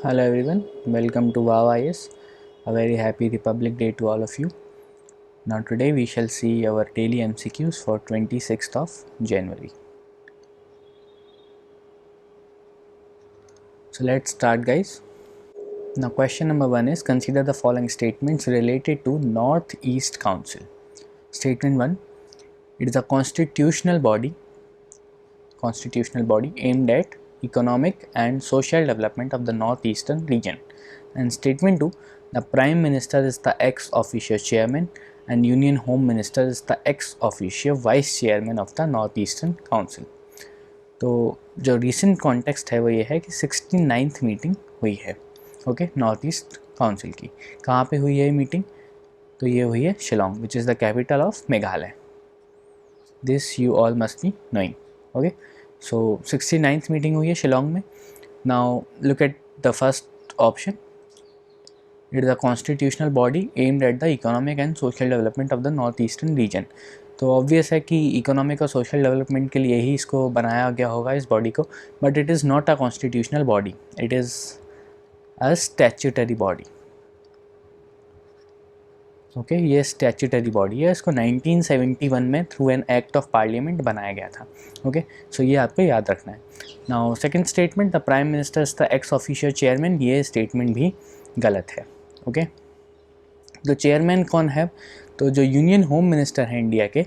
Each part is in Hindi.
Hello everyone, welcome to Wow IS. A very happy Republic Day to all of you. Now today we shall see our daily MCQs for 26th of January. So let's start guys. Now question number 1 is consider the following statements related to Northeast Council. Statement 1, it is a constitutional body aimed at economic and social development of the northeastern region. And statement 2, the Prime Minister is the ex officio chairman and Union Home Minister is the ex officio vice chairman of the Northeastern Council. तो जो रिसेंट कॉन्टेक्स्ट है वो ये है कि 69th मीटिंग हुई है ओके नॉर्थ ईस्ट काउंसिल की. कहाँ पे हुई है ये मीटिंग? तो ये हुई है Shillong which is the capital of Meghalaya. This you all must be knowing. Okay so 69th meeting हुई है शिलोंग में. Now look at the first option. It is a constitutional body aimed at the economic and social development of the north eastern region. तो ऑब्वियस है कि इकोनॉमिक और सोशल डेवलपमेंट के लिए ही इसको बनाया गया होगा इस बॉडी को. But it is not a constitutional body, it is a statutory body. Okay ये स्टैच्यूटरी बॉडी है. इसको 1971 में through an act of parliament बनाया गया था. ओके सो ये आपको याद रखना है. Now second statement, the prime minister is the x official chairman, ये स्टेटमेंट भी गलत है. ओके तो चेयरमैन कौन है? तो जो यूनियन होम मिनिस्टर हैं इंडिया के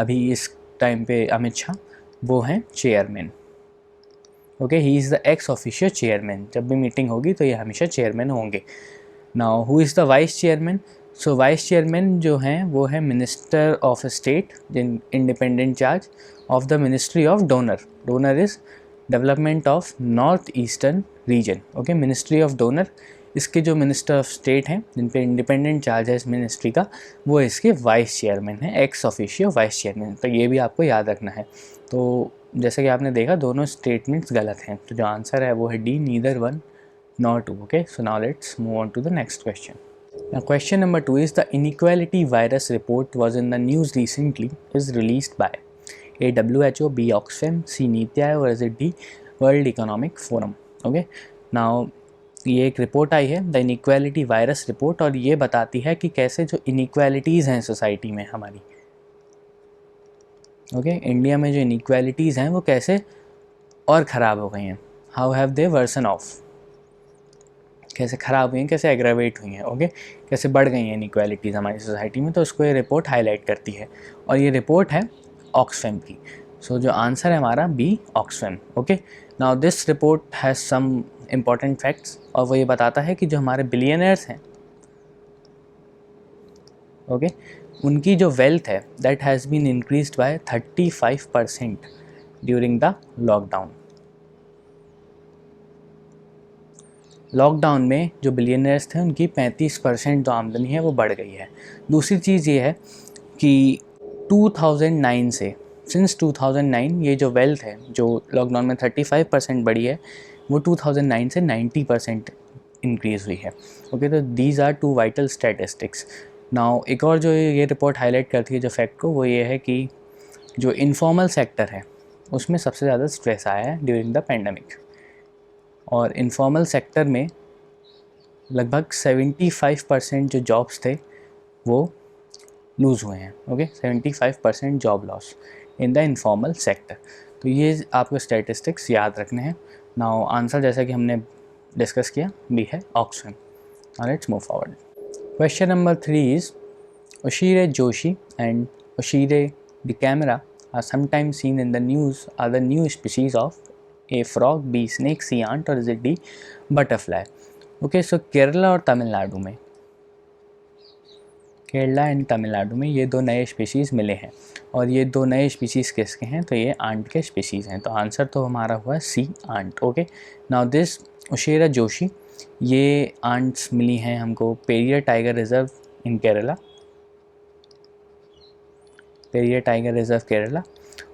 अभी इस टाइम पे, अमित शाह, वो हैं chairman. Okay he is the x official chairman. जब भी मीटिंग होगी तो ये हमेशा चेयरमैन होंगे. Now who is the vice chairman? So vice chairman जो हैं वो है minister of state in independent charge of the ministry of donor. Donor is development of north eastern region. Okay ministry of donor, इसके जो मिनिस्टर ऑफ स्टेट हैं जिन पे इंडिपेंडेंट चार्ज है इस मिनिस्ट्री का, वो इसके वाइस चेयरमैन हैं, एक्स ऑफिशियो वाइस चेयरमैन. तो ये भी आपको याद रखना है. तो जैसे कि आपने देखा दोनों स्टेटमेंट्स गलत हैं. तो जो आंसर है वो है D, neither one nor two. Okay so now let's move on to the next question. Now question number 2 is the inequality virus report was in the news recently is released by A. WHO, B. Oxfam, C. NITI Aayog, or is it D. World Economic Forum. Okay now ये एक रिपोर्ट आई है द इनइक्वालिटी वायरस रिपोर्ट, और ये बताती है कि कैसे जो इनइक्वालिटीज़ हैं सोसाइटी में हमारी, ओके इंडिया में जो इनइक्वालिटीज़ हैं वो कैसे और ख़राब हो गई हैं. How have they worsen of, कैसे ख़राब हुई हैं, कैसे एग्रावेट हुई हैं. ओके कैसे बढ़ गई हैं इनइक्वालिटीज़ हमारी सोसाइटी में. तो उसको ये रिपोर्ट हाईलाइट करती है और ये रिपोर्ट है ऑक्सफैम की. सो जो आंसर है हमारा B, Oxfam. Okay now this report has some important facts, और वो ये बताता है कि जो हमारे बिलियनर्स हैं ओके उनकी जो वेल्थ है that has been increased by 35% during the lockdown. Lockdown में जो बिलियनर्स थे उनकी 35% जो आमदनी है वो बढ़ गई है. दूसरी चीज़ ये है कि 2009 से, सिंस 2009 ये जो वेल्थ है जो लॉकडाउन में 35% बढ़ी है वो 2009 से 90% इंक्रीज़ हुई है. ओके तो these are two vital statistics. Now एक और जो ये रिपोर्ट हाईलाइट करती है जो फैक्ट को, वो ये है कि जो इनफॉर्मल सेक्टर है उसमें सबसे ज़्यादा स्ट्रेस आया है ड्यूरिंग द पेंडेमिक, और इनफॉर्मल सेक्टर में लगभग 75% जो जॉब्स थे वो लूज़ हुए हैं. Okay 75% job loss in the informal sector. तो ये आपको स्टैटिस्टिक्स याद रखने हैं. नाउ आंसर जैसा कि हमने डिस्कस किया बी है Oxfam. Now let's move forward. Question number 3 is Oshire Joshi and Oshire dicamera are sometimes seen in the news are the new species of A. frog, B. snake, C. ant, or is it D. butterfly. Okay so Kerala और तमिलनाडु में, केरला एंड तमिलनाडु में ये दो नए स्पीशीज़ मिले हैं, और ये दो नए स्पीशीज़ किसके हैं? तो ये आंट के स्पीशीज़ हैं. तो आंसर तो हमारा हुआ C, ant. Okay now this ओशिरा जोशी, ये आंट्स मिली हैं हमको Periyar tiger reserve in Kerala, Periyar tiger reserve Kerala,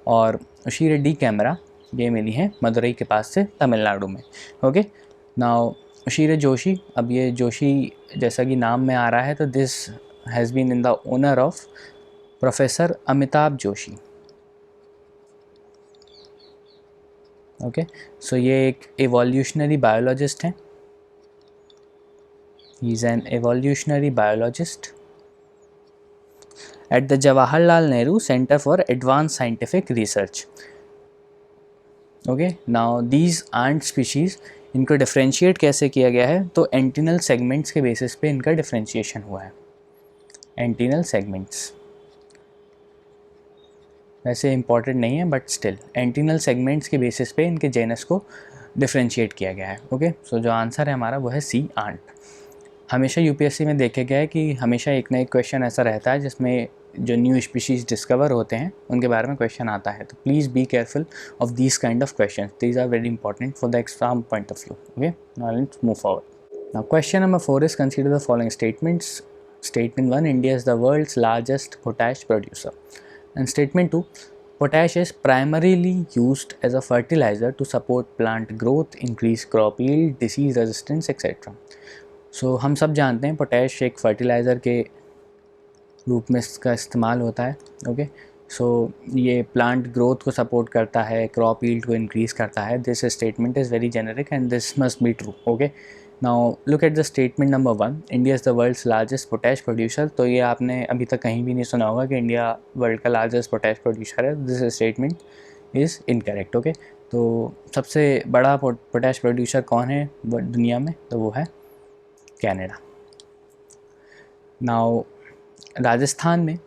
और ओशिरा डी कैमरा ये मिली हैं मदुरई के पास से तमिलनाडु में. ओके नाउ ओशिरा जोशी, अब ये जोशी जैसा कि नाम में आ रहा है तो this has been in the honour of professor Amitabh Joshi. Okay so ये एक एवोल्यूशनरी बायोलॉजिस्ट हैं He is an evolutionary biologist at the Jawaharlal Nehru Center for Advanced Scientific Research. Okay, now these art species, इनको डिफ्रेंशिएट कैसे किया गया है, तो एंटिनल सेगमेंट्स के बेसिस पे इनका डिफ्रेंशिएशन हुआ है. एंटिनल सेगमेंट्स वैसे इंपॉर्टेंट नहीं है, बट स्टिल एंटिनल सेगमेंट्स के बेसिस पे इनके जेनस को डिफ्रेंशिएट किया गया है. ओके, सो जो आंसर है हमारा वो है सी, आंट. हमेशा यूपीएससी में देखा गया है कि हमेशा एक ना एक क्वेश्चन ऐसा रहता है जिसमें जो न्यू स्पीशीज़ डिस्कवर होते हैं उनके बारे में क्वेश्चन आता है. तो please be careful of these kind of question. These are very important for the exam point of view. Okay, now let's move forward. Now question number 4 is consider the following statements. Statement 1, India is the world's largest potash producer. And statement 2, potash is primarily used as a fertilizer to support plant growth, increase crop yield, disease resistance, etc. So हम सब जानते हैं पोटैश एक फर्टिलाइज़र के रूप में इसका इस्तेमाल होता है. ओके, सो ये प्लांट ग्रोथ को सपोर्ट करता है, क्रॉप यील्ड को इंक्रीज़ करता है. This statement is very generic and this must be true. Okay, now look at the statement number 1, India is the world's largest potash producer. तो ये आपने अभी तक कहीं भी नहीं सुना होगा कि इंडिया वर्ल्ड का लार्जेस्ट पोटैश प्रोड्यूसर है. This statement is incorrect. Okay, तो सबसे बड़ा पोटैश प्रोड्यूसर कौन है दुनिया में, तो वो है कनाडा. नाउ राजस्थान में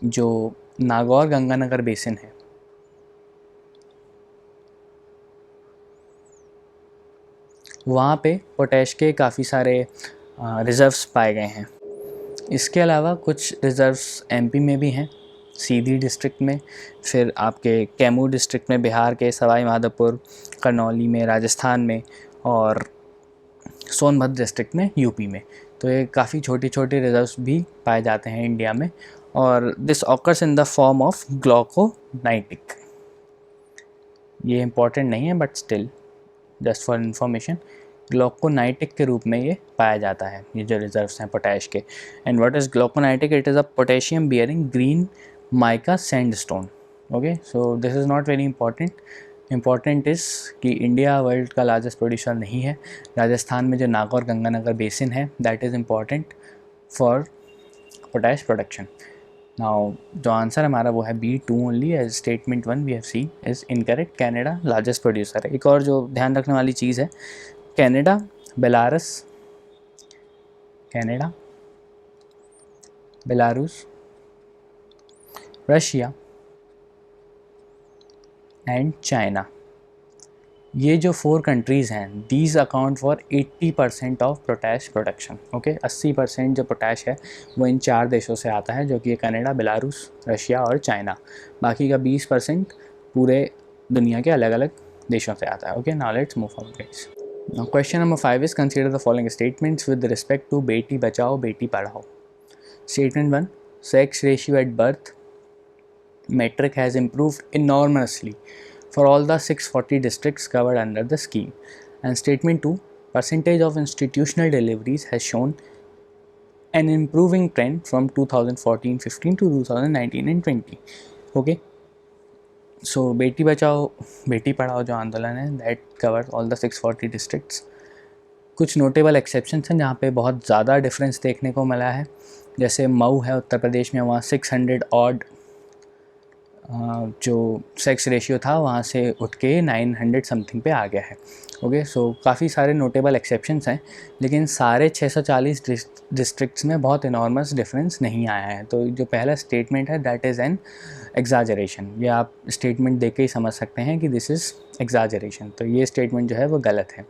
जो नागौर गंगानगर बेसिन है, वहाँ पे पोटैश के काफ़ी सारे रिज़र्व्स पाए गए हैं. इसके अलावा कुछ रिज़र्व्स एमपी में भी हैं, सीधी डिस्ट्रिक्ट में, फिर आपके कैमूर डिस्ट्रिक्ट में बिहार के, सवाई माधोपुर, करनौली में राजस्थान में, और सोनभद्र डिस्ट्रिक्ट में यूपी में. तो ये काफ़ी छोटी छोटी रिज़र्व्स भी पाए जाते हैं इंडिया में. और this occurs in the form of glauconitic. ये इम्पॉर्टेंट नहीं है, but still just for information, glauconitic के रूप में ये पाया जाता है, ये जो रिजर्व्स हैं पोटैश के. And what is glauconitic? It is a potassium bearing green mica sandstone. Okay, so this is not very important. Important is कि इंडिया वर्ल्ड का लार्जेस्ट प्रोड्यूसर नहीं है. राजस्थान में जो नागौर गंगानगर बेसिन है, that is important for potash production. Now जो आंसर हमारा वो है B2 only, as statement 1 we have seen is incorrect. Canada largest producer है. एक और जो ध्यान रखने वाली चीज़ है, Canada, Belarus, Russia and China, ये जो 4 कंट्रीज़ हैं, these account for 80% of potash production. Okay, 80% जो पोटैश है वो इन 4 देशों से आता है, जो कि कनाडा, बेलारूस, रशिया और चाइना. बाकी का 20% पूरे दुनिया के अलग अलग देशों से आता है. Okay, now let's move forward guys. Now question number 5 is consider the following statements with respect to Beti Bachao Beti Padhao. Statement 1, sex ratio at birth metric has improved enormously for all the 640 districts covered under the scheme. And statement 2, percentage of institutional deliveries has shown an improving trend from 2014-15 to 2019 and 20. Okay, so बेटी बचाओ बेटी पढ़ाओ जो आंदोलन है, that covers all the 640 districts. कुछ नोटेबल एक्सेप्शंस हैं जहाँ पे बहुत ज़्यादा डिफरेंस देखने को मिला है. जैसे मऊ है उत्तर प्रदेश में, वहाँ 600 ऑड जो सेक्स रेशियो था वहाँ से उठ के 900 समथिंग पे आ गया है. ओके, सो काफ़ी सारे नोटेबल एक्सेप्शंस हैं, लेकिन सारे 640 डिस्ट्रिक्ट्स में बहुत इनॉर्मस डिफरेंस नहीं आया है. तो जो पहला स्टेटमेंट है, दैट इज़ एन एग्जाजरेशन. ये आप स्टेटमेंट देख के ही समझ सकते हैं कि दिस इज़ एग्जाजरेशन. तो ये स्टेटमेंट जो है वो गलत है.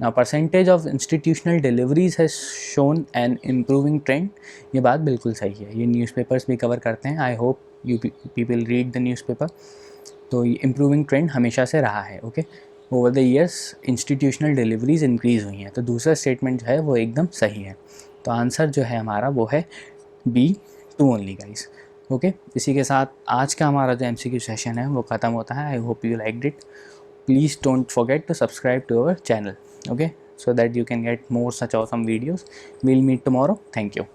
Now percentage of institutional deliveries has shown an improving trend, ये बात बिल्कुल सही है. ये न्यूज़पेपर्स भी कवर करते हैं. I hope you people read the newspaper. तो ये इम्प्रूविंग ट्रेंड हमेशा से रहा है. Okay, over the years institutional deliveries increase हुई हैं. तो दूसरा स्टेटमेंट जो है वो एकदम सही है. तो आंसर जो है हमारा वो है B2 ओनली गाइस. ओके, इसी के साथ आज का हमारा जो MCQ सेशन है वो ख़त्म होता है. I hope you liked it. Please don't forget to subscribe to our channel. Okay, so that you can get more such awesome videos. We'll meet tomorrow. Thank you.